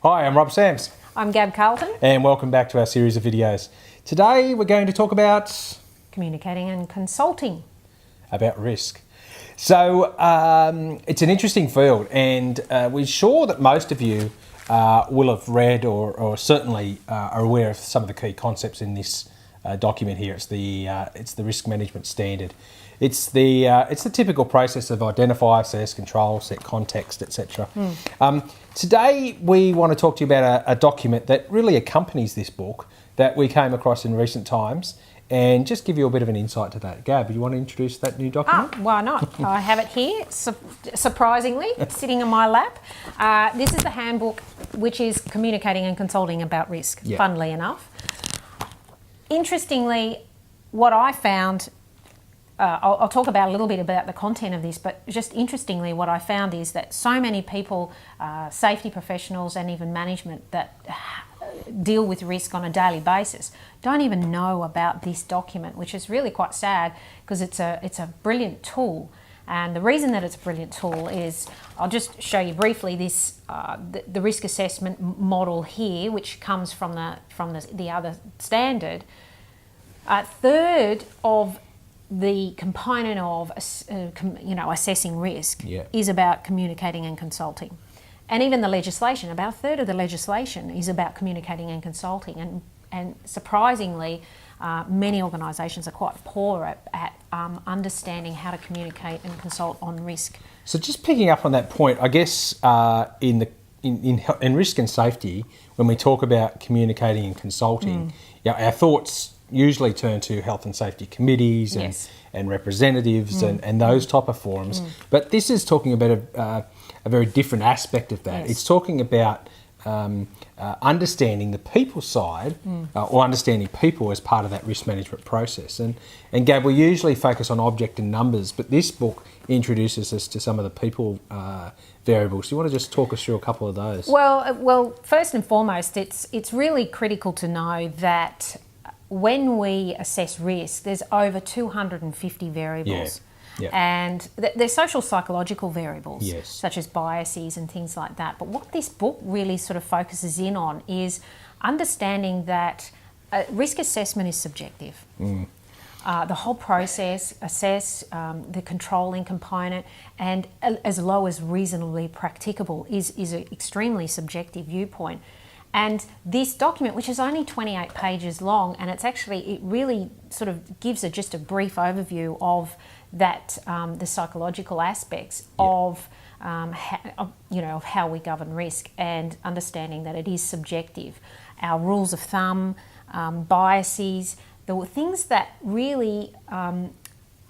Hi, I'm Rob Sams. I'm Gab Carlton. And welcome back to our series of videos. Today we're going to talk about Communicating and consulting. About risk. So it's an interesting field, and we're sure that most of you will have read or certainly are aware of some of the key concepts in this document here. It's the risk management standard. It's the typical process of identify, assess, control, set context, etc. Today we want to talk to you about a document that really accompanies this book that we came across in recent times, and just give you a bit of an insight to that. Gab, you want to introduce that new document? Why not? I have it here, surprisingly, sitting on my lap. This is the handbook, which is Communicating and Consulting About Risk, funnily enough. Interestingly, what I found, I'll talk about a little bit about the content of this, but just interestingly, what I found is that so many people, safety professionals and even management that deal with risk on a daily basis, don't even know about this document, which is really quite sad because it's a brilliant tool. And the reason that it's a brilliant tool is, I'll just show you briefly this the risk assessment model here, which comes from the other standard. A third of the component of assessing risk is about communicating and consulting. And even the legislation, about a third of the legislation is about communicating and consulting. And surprisingly, many organisations are quite poor at understanding how to communicate and consult on risk. So just picking up on that point, I guess in risk and safety, when we talk about communicating and consulting, our thoughts usually turn to health and safety committees and representatives and those type of forums. But this is talking about a very different aspect of that. It's talking about understanding the people side or understanding people as part of that risk management process. And Gab, we usually focus on object and numbers, but this book introduces us to some of the people variables. Do you want to just talk us through a couple of those? Well, first and foremost, it's really critical to know that when we assess risk, there's over 250 variables. And they're social psychological variables, such as biases and things like that. But what this book really sort of focuses in on is understanding that risk assessment is subjective. The whole process, assess, the controlling component, and as low as reasonably practicable is an extremely subjective viewpoint. And this document, which is only 28 pages long, and it really sort of gives just a brief overview of that, the psychological aspects of how we govern risk, and understanding that it is subjective. Our rules of thumb, biases, the things that really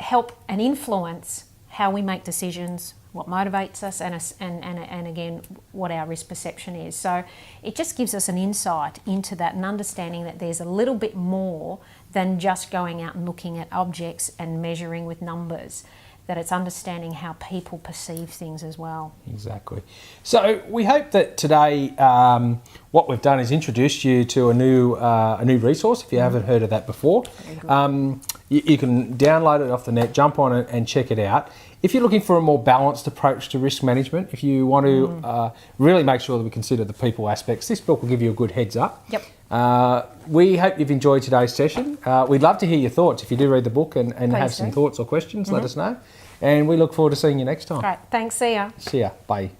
help and influence how we make decisions, what motivates us, and again, what our risk perception is. So it just gives us an insight into that, and understanding that there's a little bit more than just going out and looking at objects and measuring with numbers, that it's understanding how people perceive things as well. Exactly. So we hope that today what we've done is introduced you to a new resource, if you haven't heard of that before. You can download it off the net, jump on it and check it out. If you're looking for a more balanced approach to risk management, if you want to really make sure that we consider the people aspects, this book will give you a good heads up. We hope you've enjoyed today's session. We'd love to hear your thoughts. If you do read the book and have some thoughts or questions, let us know. And we look forward to seeing you next time. Great. Thanks. See ya. See ya. Bye.